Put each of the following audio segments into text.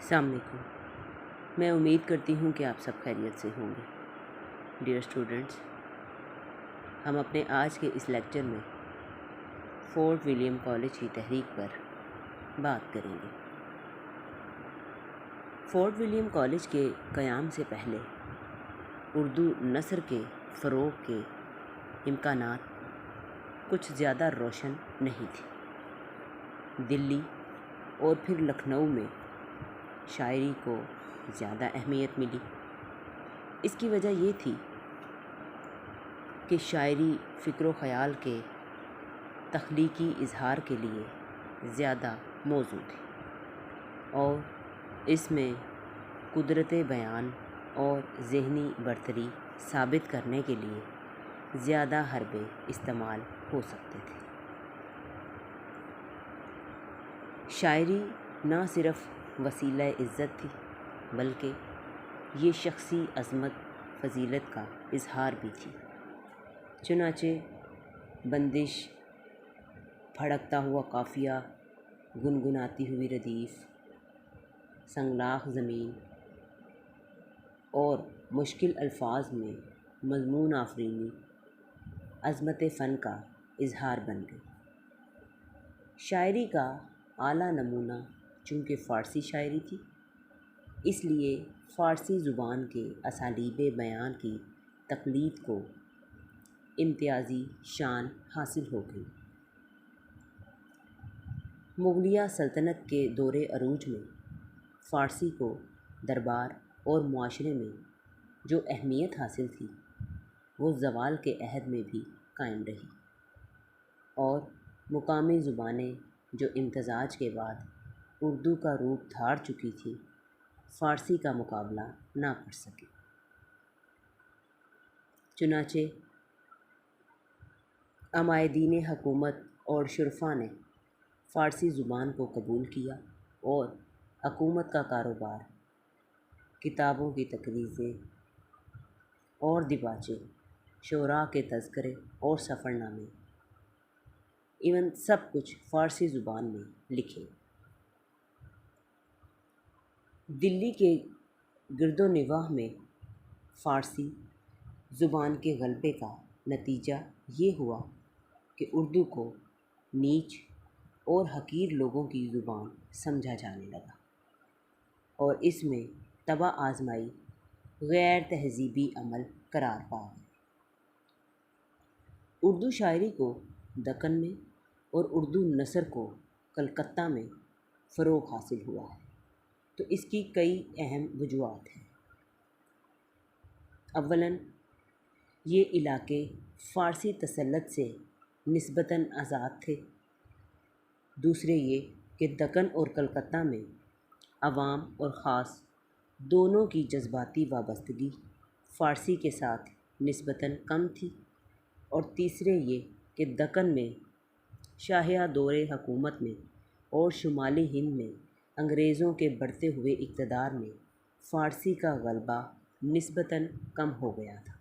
السلام علیکم۔ میں امید کرتی ہوں کہ آپ سب خیریت سے ہوں گے۔ ڈیئر اسٹوڈنٹس، ہم اپنے آج کے اس لیکچر میں فورٹ ولیم کالج کی تحریک پر بات کریں گے۔ فورٹ ولیم کالج کے قیام سے پہلے اردو نثر کے فروغ کے امکانات کچھ زیادہ روشن نہیں تھے۔ دلی اور پھر لکھنؤ میں شاعری کو زیادہ اہمیت ملی۔ اس کی وجہ یہ تھی کہ شاعری فکر و خیال کے تخلیقی اظہار کے لیے زیادہ موزوں تھی اور اس میں قدرت بیان اور ذہنی برتری ثابت کرنے کے لیے زیادہ حربے استعمال ہو سکتے تھے۔ شاعری نہ صرف وسیلہ عزت تھی بلکہ یہ شخصی عظمت فضیلت کا اظہار بھی تھی۔ چنانچہ بندش، پھڑکتا ہوا قافیہ، گنگناتی ہوئی ردیف، سنگلاخ زمین اور مشکل الفاظ میں مضمون آفرینی عظمت فن کا اظہار بن گئی۔ شاعری کا اعلیٰ نمونہ چونکہ فارسی شاعری تھی، اس لیے فارسی زبان کے اسالیب بیان کی تقلید کو امتیازی شان حاصل ہو گئی۔ مغلیہ سلطنت کے دور عروج میں فارسی کو دربار اور معاشرے میں جو اہمیت حاصل تھی وہ زوال کے عہد میں بھی قائم رہی، اور مقامی زبانیں جو امتزاج کے بعد اردو کا روپ دھار چکی تھی فارسی کا مقابلہ نہ کر سکے۔ چنانچہ عمائدین حکومت اور شرفا نے فارسی زبان کو قبول کیا اور حکومت کا کاروبار، کتابوں کی تقریضیں اور دیباچے، شعراء کے تذکرے اور سفر نامے، ایون سب کچھ فارسی زبان میں لکھے۔ دلی کے گرد و نواح میں فارسی زبان کے غلبے کا نتیجہ یہ ہوا کہ اردو کو نیچ اور حقیر لوگوں کی زبان سمجھا جانے لگا اور اس میں طبع آزمائی غیر تہذیبی عمل قرار پا گئی۔ اردو شاعری کو دکن میں اور اردو نثر کو کلکتہ میں فروغ حاصل ہوا ہے، تو اس کی کئی اہم وجوہات ہیں۔ اولاً یہ علاقے فارسی تسلط سے نسبتاً آزاد تھے۔ دوسرے یہ کہ دکن اور کلکتہ میں عوام اور خاص دونوں کی جذباتی وابستگی فارسی کے ساتھ نسبتاً کم تھی، اور تیسرے یہ کہ دکن میں شاہیہ دور حکومت میں اور شمالی ہند میں انگریزوں کے بڑھتے ہوئے اقتدار میں فارسی کا غلبہ نسبتاً کم ہو گیا تھا۔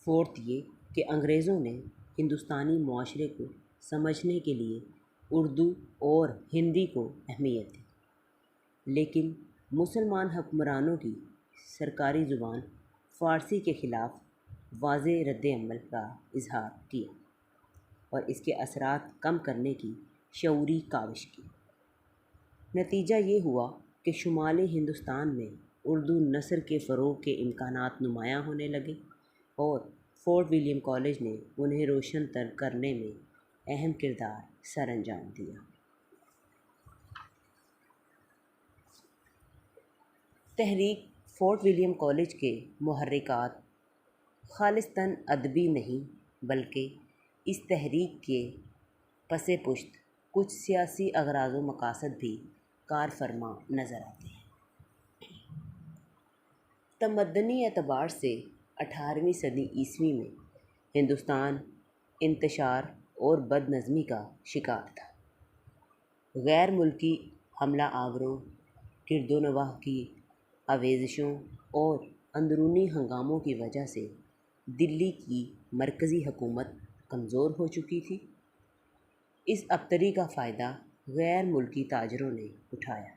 فورتھ یہ کہ انگریزوں نے ہندوستانی معاشرے کو سمجھنے کے لیے اردو اور ہندی کو اہمیت دی، لیکن مسلمان حکمرانوں کی سرکاری زبان فارسی کے خلاف واضح رد عمل کا اظہار کیا اور اس کے اثرات کم کرنے کی شعوری کاوش کی۔ نتیجہ یہ ہوا کہ شمالی ہندوستان میں اردو نثر کے فروغ کے امکانات نمایاں ہونے لگے اور فورٹ ولیم کالج نے انہیں روشن تر کرنے میں اہم کردار سر انجام دیا۔ تحریک فورٹ ولیم کالج کے محرکات خالصتاً ادبی نہیں بلکہ اس تحریک کے پس پشت کچھ سیاسی اغراض و مقاصد بھی کار فرما نظر آتے ہیں۔ تمدنی اعتبار سے 18ویں صدی عیسوی میں ہندوستان انتشار اور بد نظمی کا شکار تھا۔ غیر ملکی حملہ آوروں، گرد و نواح کی آویزشوں اور اندرونی ہنگاموں کی وجہ سے دلی کی مرکزی حکومت کمزور ہو چکی تھی۔ اس ابتری کا فائدہ غیر ملکی تاجروں نے اٹھایا۔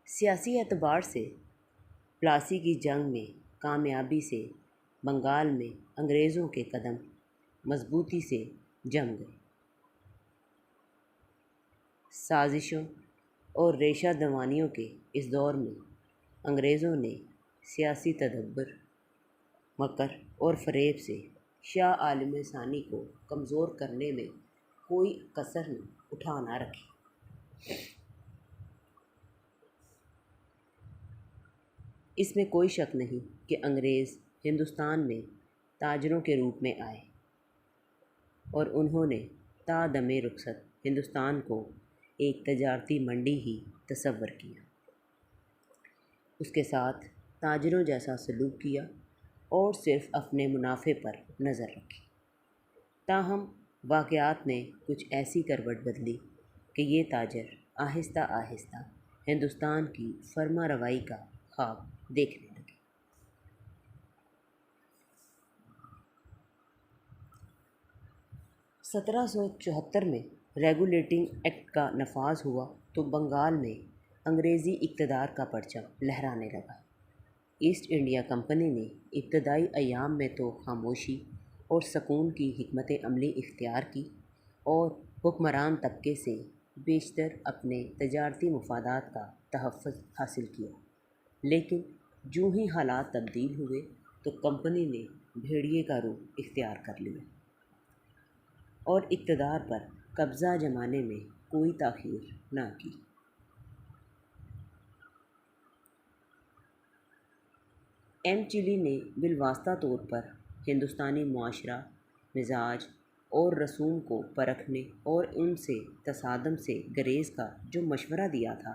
سیاسی اعتبار سے پلاسی کی جنگ میں کامیابی سے بنگال میں انگریزوں کے قدم مضبوطی سے جم گئے۔ سازشوں اور ریشہ دوانیوں کے اس دور میں انگریزوں نے سیاسی تدبر، مکر اور فریب سے شاہ عالم ثانی کو کمزور کرنے میں کوئی کسر اٹھا نہ رکھی۔ اس میں کوئی شک نہیں کہ انگریز ہندوستان میں تاجروں کے روپ میں آئے اور انہوں نے تا دم رخصت ہندوستان کو ایک تجارتی منڈی ہی تصور کیا، اس کے ساتھ تاجروں جیسا سلوک کیا اور صرف اپنے منافع پر نظر رکھی۔ تاہم واقعات نے کچھ ایسی کروٹ بدلی کہ یہ تاجر آہستہ آہستہ ہندوستان کی فرما روائی کا خواب دیکھنے لگے۔ 1774 میں ریگولیٹنگ ایکٹ کا نفاذ ہوا تو بنگال میں انگریزی اقتدار کا پرچم لہرانے لگا۔ ایسٹ انڈیا کمپنی نے ابتدائی ایام میں تو خاموشی اور سکون کی حکمت عملی اختیار کی اور حکمران طبقے سے بیشتر اپنے تجارتی مفادات کا تحفظ حاصل کیا، لیکن جوں ہی حالات تبدیل ہوئے تو کمپنی نے بھیڑیے کا روپ اختیار کر لیا اور اقتدار پر قبضہ جمانے میں کوئی تاخیر نہ کی۔ ایم چلی نے بالواسطہ طور پر ہندوستانی معاشرہ، مزاج اور رسوم کو پرکھنے اور ان سے تصادم سے گریز کا جو مشورہ دیا تھا،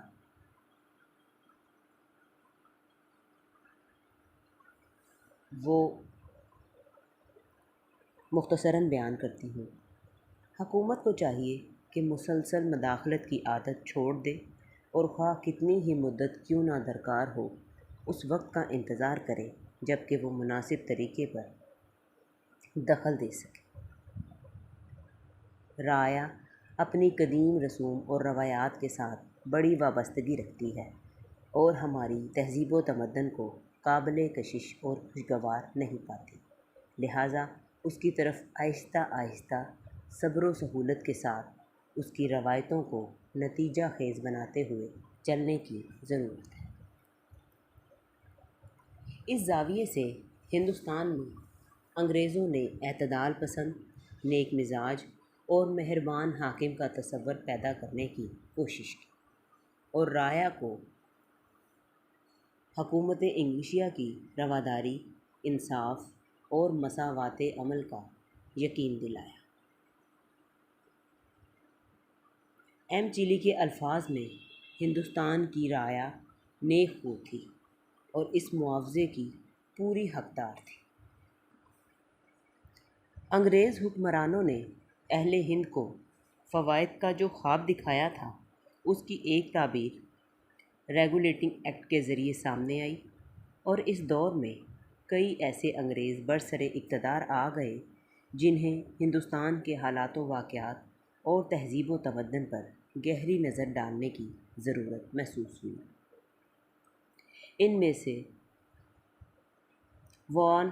وہ مختصراً بیان کرتی ہوں۔ حکومت کو چاہیے کہ مسلسل مداخلت کی عادت چھوڑ دے اور خواہ کتنی ہی مدت کیوں نہ درکار ہو اس وقت کا انتظار کرے جب کہ وہ مناسب طریقے پر دخل دے سکے۔ رعایا اپنی قدیم رسوم اور روایات کے ساتھ بڑی وابستگی رکھتی ہے اور ہماری تہذیب و تمدن کو قابل کشش اور خوشگوار نہیں پاتی، لہٰذا اس کی طرف آہستہ آہستہ صبر و سہولت کے ساتھ اس کی روایتوں کو نتیجہ خیز بناتے ہوئے چلنے کی ضرورت ہے۔ اس زاویے سے ہندوستان میں انگریزوں نے اعتدال پسند، نیک مزاج اور مہربان حاکم کا تصور پیدا کرنے کی کوشش کی اور رعایا کو حکومت انگلیشیہ کی رواداری، انصاف اور مساوات عمل کا یقین دلایا۔ ایم چلی کے الفاظ میں ہندوستان کی رعایا نیک خو تھی اور اس معاوضے کی پوری حقدار تھی۔ انگریز حکمرانوں نے اہل ہند کو فوائد کا جو خواب دکھایا تھا، اس کی ایک تعبیر ریگولیٹنگ ایکٹ کے ذریعے سامنے آئی اور اس دور میں کئی ایسے انگریز برسر اقتدار آ گئے جنہیں ہندوستان کے حالات و واقعات اور تہذیب و تمدن پر گہری نظر ڈالنے کی ضرورت محسوس ہوئی۔ ان میں سے وارن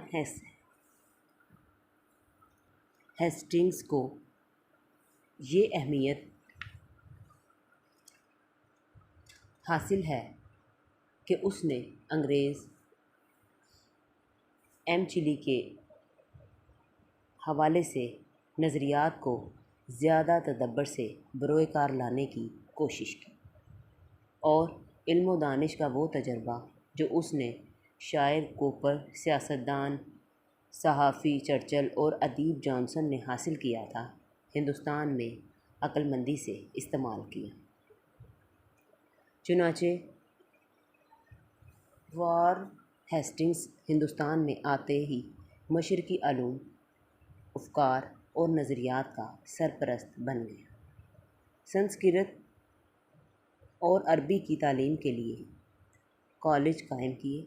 ہیسٹنگز کو یہ اہمیت حاصل ہے کہ اس نے انگریز ایم چلی کے حوالے سے نظریات کو زیادہ تدبر سے بروئے کار لانے کی کوشش کی اور علم و دانش کا وہ تجربہ جو اس نے شاعر کوپر، سیاستدان، صحافی چرچل اور ادیب جانسن نے حاصل کیا تھا، ہندوستان میں عقل مندی سے استعمال کیا۔ چنانچہ وارن ہیسٹنگز ہندوستان میں آتے ہی مشرقی علوم، افکار اور نظریات کا سرپرست بن گیا۔ سنسکرت اور عربی کی تعلیم کے لیے کالج قائم کیے۔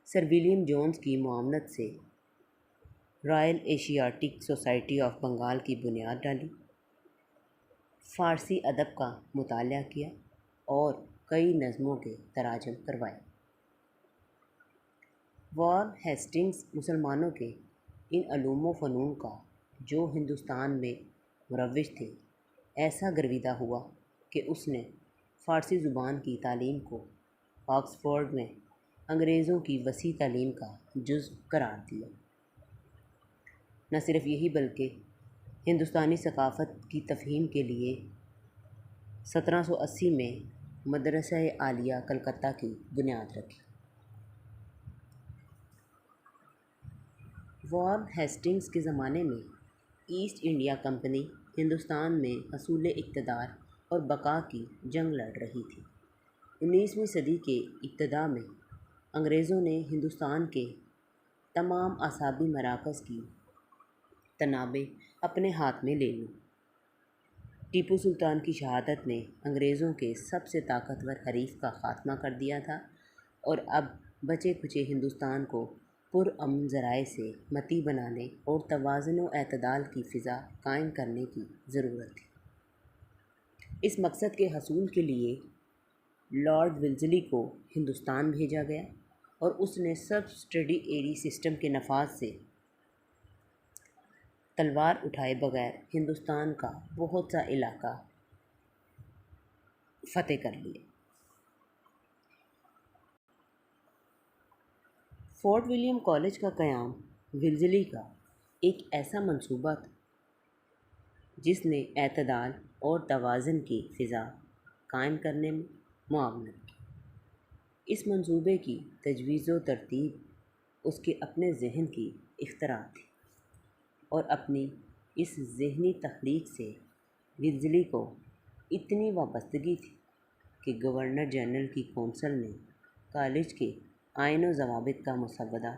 سر ولیم جونز کی معاونت سے Royal Asiatic society of Bengal کی بنیاد ڈالی، فارسی ادب کا مطالعہ کیا اور کئی نظموں کے تراجم کروائے۔ وارن ہیسٹنگز مسلمانوں کے ان علوم و فنون کا جو ہندوستان میں مروج تھے ایسا گرویدہ ہوا کہ اس نے فارسی زبان کی تعلیم کو آکسفورڈ میں انگریزوں کی وسیع تعلیم کا جزو قرار دیا۔ نہ صرف یہی بلکہ ہندوستانی ثقافت کی تفہیم کے لیے 1780 میں مدرسہ عالیہ کلکتہ کی بنیاد رکھی۔ وارن ہیسٹنگز کے زمانے میں ایسٹ انڈیا کمپنی ہندوستان میں حصول اقتدار اور بقا کی جنگ لڑ رہی تھی۔ 19ویں صدی کے ابتدا میں انگریزوں نے ہندوستان کے تمام اعصابی مراکز کی تنابیں اپنے ہاتھ میں لے لیں۔ ٹیپو سلطان کی شہادت نے انگریزوں کے سب سے طاقتور حریف کا خاتمہ کر دیا تھا اور اب بچے کھچے ہندوستان کو پرامن ذرائع سے متی بنانے اور توازن و اعتدال کی فضا قائم کرنے کی ضرورت تھی۔ اس مقصد کے حصول کے لیے لارڈ ولزلی کو ہندوستان بھیجا گیا اور اس نے سبسڈیئری سسٹم کے نفاذ سے تلوار اٹھائے بغیر ہندوستان کا بہت سا علاقہ فتح کر لیا۔ فورٹ ولیم کالج کا قیام ولزلی کا ایک ایسا منصوبہ تھا جس نے اعتدال اور توازن کی فضا قائم کرنے میں معاونت کی۔ اس منصوبے کی تجویز و ترتیب اس کے اپنے ذہن کی اختراع تھی اور اپنی اس ذہنی تخلیق سے ولزلی کو اتنی وابستگی تھی کہ گورنر جنرل کی کونسل نے کالج کے آئین و ضوابط کا مسودہ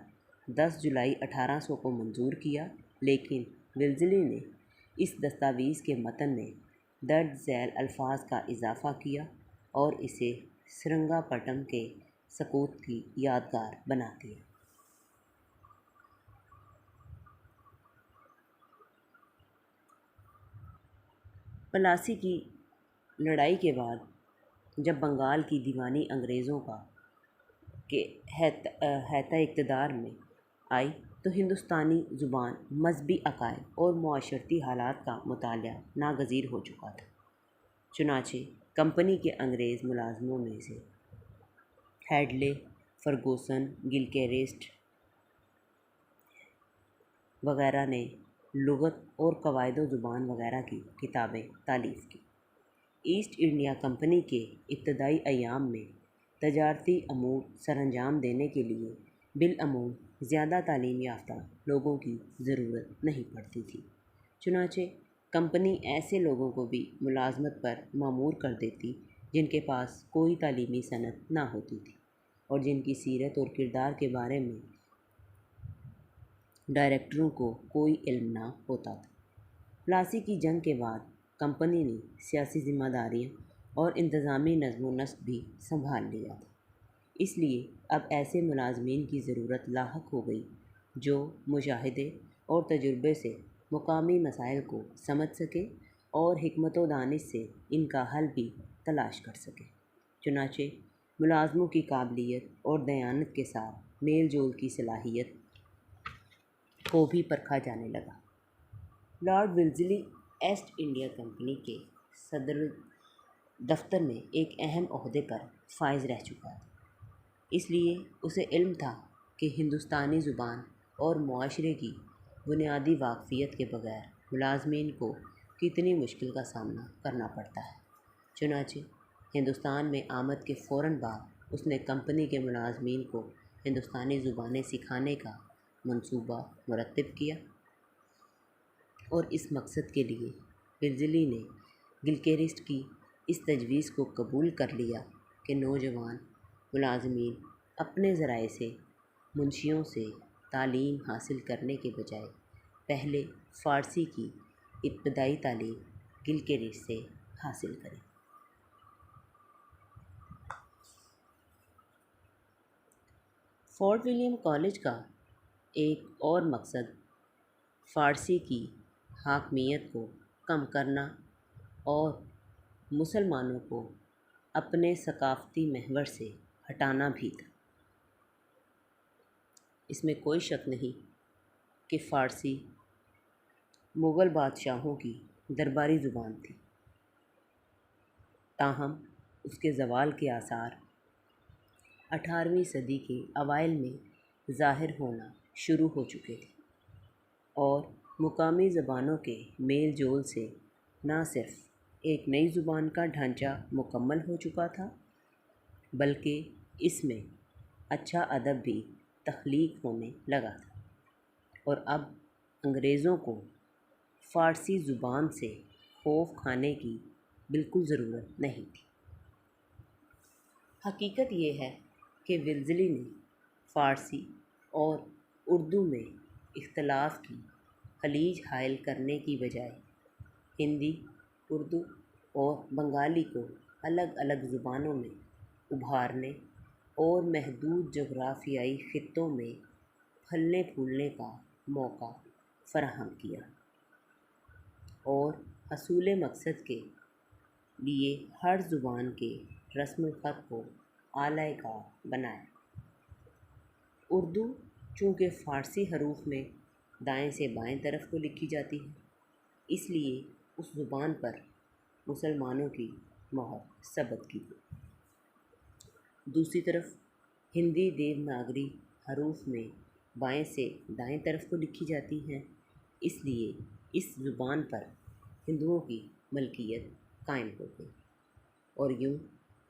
10 جولائی 1800 کو منظور کیا، لیکن ولزلی نے اس دستاویز کے متن میں درج ذیل الفاظ کا اضافہ کیا اور اسے سرنگا پٹم کے سقوط کی یادگار بنا دیا۔ پلاسی کی لڑائی کے بعد جب بنگال کی دیوانی انگریزوں کے احاطہ اقتدار میں آئی تو ہندوستانی زبان، مذہبی عقائد اور معاشرتی حالات کا مطالعہ ناگزیر ہو چکا تھا۔ چنانچہ کمپنی کے انگریز ملازموں میں سے ہیڈلے، فرگوسن، گلکیریسٹ وغیرہ نے لغت اور قواعد و زبان وغیرہ کی کتابیں تالیف کی۔ ایسٹ انڈیا کمپنی کے ابتدائی ایام میں تجارتی امور سر انجام دینے کے لیے بالعموم زیادہ تعلیم یافتہ لوگوں کی ضرورت نہیں پڑتی تھی، چنانچہ کمپنی ایسے لوگوں کو بھی ملازمت پر مامور کر دیتی جن کے پاس کوئی تعلیمی سند نہ ہوتی تھی اور جن کی سیرت اور کردار کے بارے میں ڈائریکٹروں کو کوئی علم نہ ہوتا تھا۔ پلاسی کی جنگ کے بعد کمپنی نے سیاسی ذمہ داریاں اور انتظامی نظم و نسق بھی سنبھال لیا تھا، اس لیے اب ایسے ملازمین کی ضرورت لاحق ہو گئی جو مشاہدے اور تجربے سے مقامی مسائل کو سمجھ سکے اور حکمت و دانش سے ان کا حل بھی تلاش کر سکے۔ چنانچہ ملازموں کی قابلیت اور دیانت کے ساتھ میل جول کی صلاحیت کو بھی پرکھا جانے لگا۔ Lord Wellesley East India company کے صدر دفتر میں ایک اہم عہدے پر فائز رہ چکا تھا، اس لیے اسے علم تھا کہ ہندوستانی زبان اور معاشرے کی بنیادی واقفیت کے بغیر ملازمین کو کتنی مشکل کا سامنا کرنا پڑتا ہے۔ چنانچہ ہندوستان میں آمد کے فوراً بعد اس نے کمپنی کے ملازمین کو ہندوستانی زبانیں سکھانے کا منصوبہ مرتب کیا اور اس مقصد کے لیے ولزلی نے گلکیریسٹ کی اس تجویز کو قبول کر لیا کہ نوجوان ملازمین اپنے ذرائع سے منشیوں سے تعلیم حاصل کرنے کے بجائے پہلے فارسی کی ابتدائی تعلیم گلکیریسٹ سے حاصل کریں۔ فورٹ ولیم کالج کا ایک اور مقصد فارسی کی حاکمیت کو کم کرنا اور مسلمانوں کو اپنے ثقافتی محور سے ہٹانا بھی تھا۔ اس میں کوئی شک نہیں کہ فارسی مغل بادشاہوں کی درباری زبان تھی، تاہم اس کے زوال کے آثار 18ویں صدی کے اوائل میں ظاہر ہونا شروع ہو چکے تھے اور مقامی زبانوں کے میل جول سے نہ صرف ایک نئی زبان کا ڈھانچہ مکمل ہو چکا تھا، بلکہ اس میں اچھا ادب بھی تخلیق ہونے لگا تھا، اور اب انگریزوں کو فارسی زبان سے خوف کھانے کی بالکل ضرورت نہیں تھی۔ حقیقت یہ ہے کہ ولزلی نے فارسی اور اردو میں اختلاف کی خلیج حائل کرنے کی بجائے ہندی، اردو اور بنگالی کو الگ الگ زبانوں میں ابھارنے اور محدود جغرافیائی خطوں میں پھلنے پھولنے کا موقع فراہم کیا، اور حصول مقصد کے لیے ہر زبان کے رسم الخط کو اعلی کار بنایا۔ اردو چونکہ فارسی حروف میں دائیں سے بائیں طرف کو لکھی جاتی ہے، اس لیے اس زبان پر مسلمانوں کی مہر ثبت کی گئی۔ دوسری طرف ہندی دیوناگری حروف میں بائیں سے دائیں طرف کو لکھی جاتی ہیں، اس لیے اس زبان پر ہندوؤں کی ملکیت قائم ہو گئی، اور یوں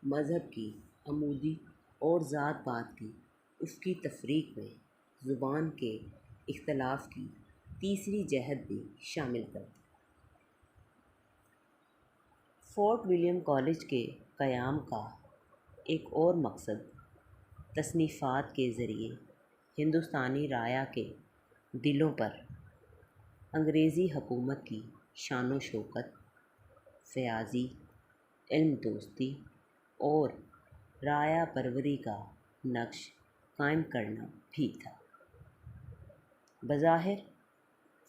مذہب کی عمودی اور ذات پات کی افقی تفریق میں زبان کے اختلاف کی تیسری جہت بھی شامل کر دی۔ فورٹ ولیم کالج کے قیام کا ایک اور مقصد تصنیفات کے ذریعے ہندوستانی رعایا کے دلوں پر انگریزی حکومت کی شان و شوکت، فیاضی، علم دوستی اور رعایا پروری کا نقش قائم کرنا بھی تھا۔ بظاہر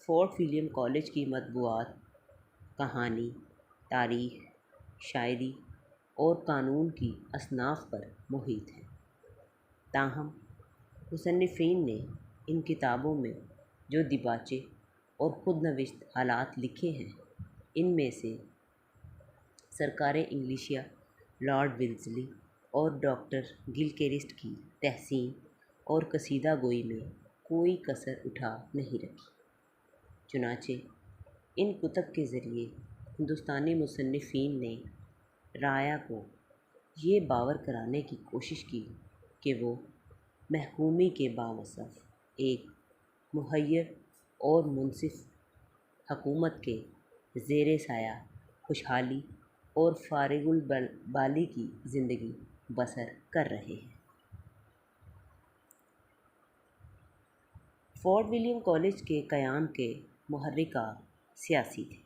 فورٹ ولیم کالج کی مطبوعات کہانی، تاریخ، شاعری اور قانون کی اصناف پر محیط ہیں، تاہم مصنفین نے ان کتابوں میں جو دیباچے اور خود نوشت حالات لکھے ہیں، ان میں سے سرکار انگلیشیا، لارڈ ولزلی اور ڈاکٹر گلکرسٹ کی تحسین اور قصیدہ گوئی میں کوئی کسر اٹھا نہیں رکھی۔ چنانچہ ان کتب کے ذریعے ہندوستانی مصنفین نے رعایا کو یہ باور کرانے کی کوشش کی کہ وہ محکومی کے باوصف ایک مہیر اور منصف حکومت کے زیر سایہ خوشحالی اور فارغ البالی کی زندگی بسر کر رہے ہیں۔ فورٹ ولیم کالج کے قیام کے محرکار سیاسی تھے،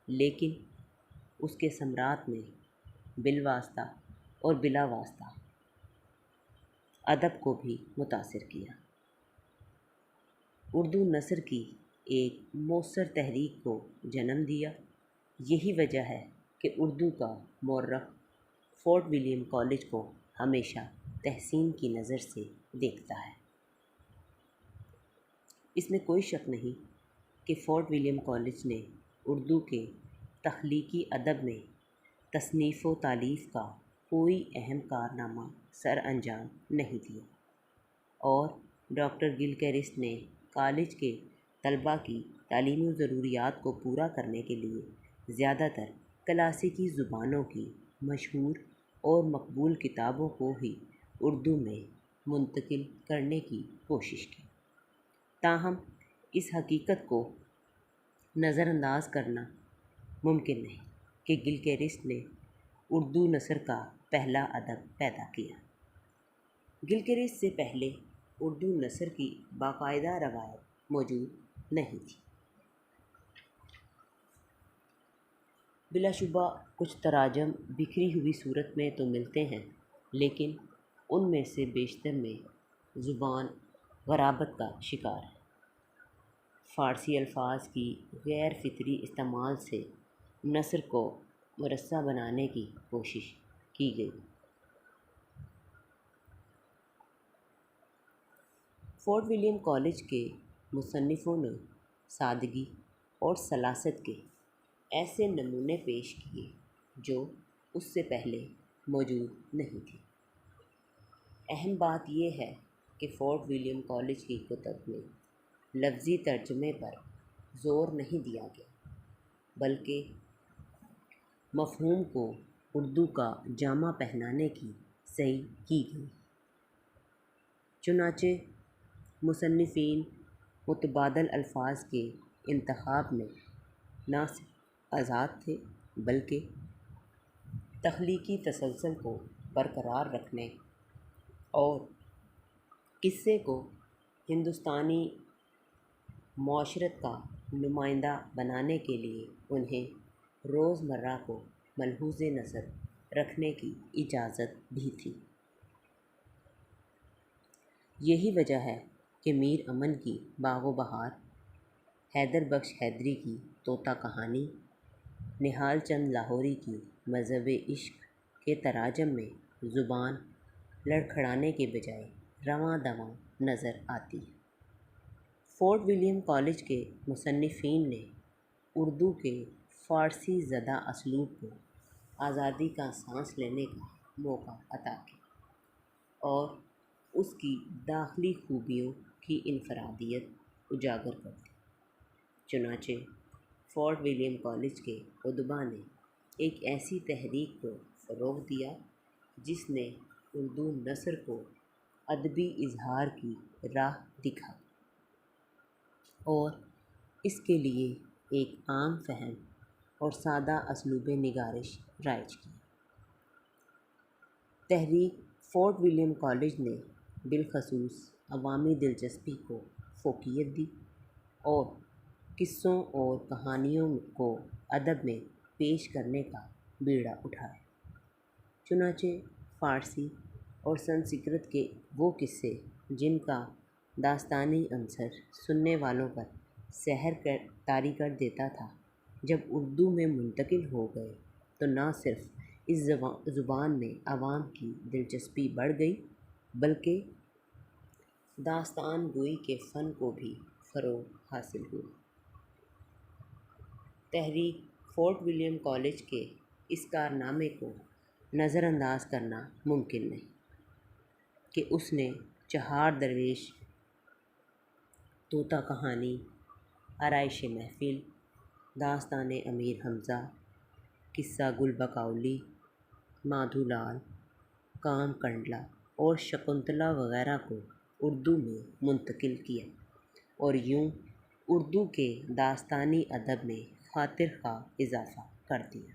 لیکن اس کے ثمرات نے بالواسطہ اور بلا واسطہ ادب کو بھی متاثر کیا۔ اردو نثر کی ایک مؤثر تحریک کو جنم دیا۔ یہی وجہ ہے کہ اردو کا مورخ فورٹ ولیم کالج کو ہمیشہ تحسین کی نظر سے دیکھتا ہے۔ اس میں کوئی شک نہیں کہ فورٹ ولیم کالج نے اردو کے تخلیقی ادب میں تصنیف و تالیف کا کوئی اہم کارنامہ سر انجام نہیں دیا، اور ڈاکٹر گلکرسٹ نے کالج کے طلباء کی تعلیمی ضروریات کو پورا کرنے کے لیے زیادہ تر کلاسیکی زبانوں کی مشہور اور مقبول کتابوں کو ہی اردو میں منتقل کرنے کی کوشش کی۔ تاہم اس حقیقت کو نظر انداز کرنا ممکن نہیں کہ گلکرسٹ نے اردو نثر کا پہلا ادب پیدا کیا۔ گلکرسٹ سے پہلے اردو نثر کی باقاعدہ روایت موجود نہیں تھی۔ بلا شبہ کچھ تراجم بکھری ہوئی صورت میں تو ملتے ہیں، لیکن ان میں سے بیشتر میں زبان غرابت کا شکار ہے۔ فارسی الفاظ کی غیر فطری استعمال سے نثر کو مرصع بنانے کی کوشش کی گئی۔ فورٹ ولیم کالج کے مصنفوں نے سادگی اور سلاست کے ایسے نمونے پیش کیے جو اس سے پہلے موجود نہیں تھے۔ اہم بات یہ ہے کہ فورٹ ولیم کالج کی کتب میں لفظی ترجمے پر زور نہیں دیا گیا، بلکہ مفہوم کو اردو کا جامہ پہنانے کی سعی کی گئی۔ چنانچہ مصنفین متبادل الفاظ کے انتخاب میں نہ صرف آزاد تھے بلکہ تخلیقی تسلسل کو برقرار رکھنے اور قصے کو ہندوستانی معاشرت کا نمائندہ بنانے کے لیے انہیں روزمرہ کو ملحوظ نظر رکھنے کی اجازت بھی تھی۔ یہی وجہ ہے کہ میر امن کی باغ و بہار، حیدر بخش حیدری کی طوطا کہانی، نہال چند لاہوری کی مذہب عشق کے تراجم میں زبان لڑکھڑانے کے بجائے رواں دواں نظر آتی ہے۔ فورٹ ولیم کالج کے مصنفین نے اردو کے فارسی زدہ اسلوب کو آزادی کا سانس لینے کا موقع عطا کیا اور اس کی داخلی خوبیوں کی انفرادیت اجاگر کر دی۔ چنانچہ فورٹ ولیم کالج کے ادبا نے ایک ایسی تحریک کو فروغ دیا جس نے اردو نثر کو ادبی اظہار کی راہ دکھائی اور اس کے لیے ایک عام فہم اور سادہ اسلوب نگارش رائج کی۔ تحریک فورٹ ولیم کالج نے بالخصوص عوامی دلچسپی کو فوقیت دی اور قصوں اور کہانیوں کو ادب میں پیش کرنے کا بیڑا اٹھایا۔ چنانچہ فارسی اور سنسکرت کے وہ قصے جن کا داستانی عنصر سننے والوں پر سحر طاری کر دیتا تھا، جب اردو میں منتقل ہو گئے تو نہ صرف اس زبان میں عوام کی دلچسپی بڑھ گئی بلکہ داستان گوئی کے فن کو بھی فروغ حاصل ہوا۔ تحریک فورٹ ولیم کالج کے اس کارنامے کو نظر انداز کرنا ممکن نہیں کہ اس نے چہار درویش، طوطا کہانی، آرائش محفل، داستان امیر حمزہ، قصہ گل بقولی، مادھو لال، کام کنڈلا اور شکنتلا وغیرہ کو اردو میں منتقل کیا اور یوں اردو کے داستانی ادب میں خاطر خواہ اضافہ کر دیا۔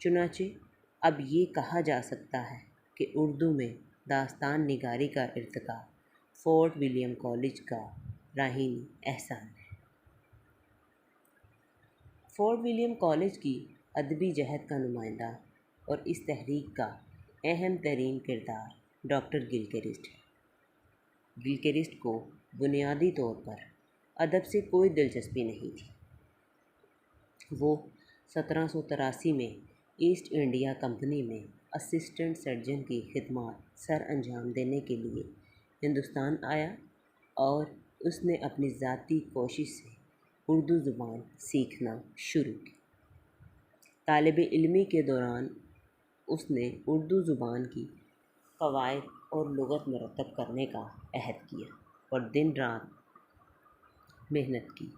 چنانچہ اب یہ کہا جا سکتا ہے کہ اردو میں داستان نگاری کا ارتقاء فورٹ ولیم کالج کا راہینی احسان ہے۔ فورٹ ولیم کالج کی ادبی جہد کا نمائندہ اور اس تحریک کا اہم ترین کردار ڈاکٹر گلکرسٹ ہے۔ گلکرسٹ کو بنیادی طور پر ادب سے کوئی دلچسپی نہیں تھی۔ وہ 1783 میں ایسٹ انڈیا کمپنی میں اسسٹنٹ سرجن کی خدمات سر انجام دینے کے لیے ہندوستان آیا اور اس نے اپنی ذاتی کوشش سے اردو زبان سیکھنا شروع کی۔ طالب علمی کے دوران اس نے اردو زبان کی قواعد اور لغت مرتب کرنے کا عہد کیا اور دن رات محنت کی۔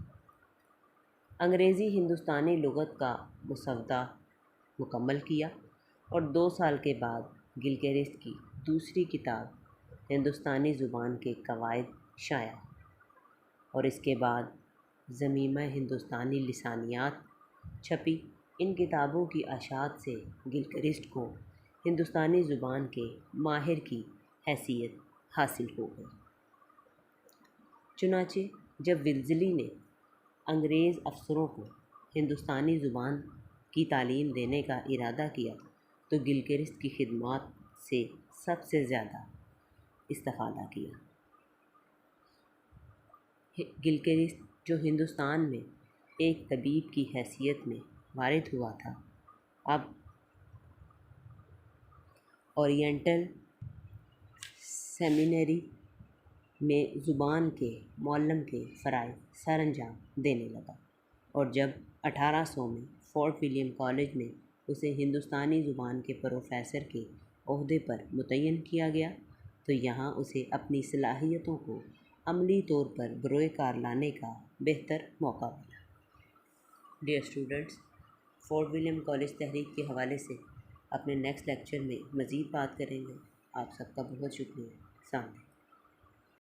انگریزی ہندوستانی لغت کا مسودہ مکمل کیا اور 2 سال کے بعد گلکرسٹ کی دوسری کتاب ہندوستانی زبان کے قواعد شائع اور اس کے بعد ضمیمہ ہندوستانی لسانیات چھپی۔ ان کتابوں کی اشاعت سے گلکرسٹ کو ہندوستانی زبان کے ماہر کی حیثیت حاصل ہو گئی۔ چنانچہ جب ولزلی نے انگریز افسروں کو ہندوستانی زبان کی تعلیم دینے کا ارادہ کیا تو گلکرسٹ کی خدمات سے سب سے زیادہ استفادہ کیا۔ گلکرسٹ جو ہندوستان میں ایک طبیب کی حیثیت میں وارد ہوا تھا، اب اورینٹل سیمینری میں زبان کے معلم کے فرائض سر انجام دینے لگا، اور جب 1800 میں فورٹ ولیم کالج میں اسے ہندوستانی زبان کے پروفیسر کے عہدے پر متعین کیا گیا تو یہاں اسے اپنی صلاحیتوں کو عملی طور پر بروئے کار لانے کا بہتر موقع ملا۔ Dear students, fort William college تحریک کے حوالے سے اپنے نیکسٹ لیکچر میں مزید بات کریں گے۔ آپ سب کا بہت شکریہ۔ السلام علیکم۔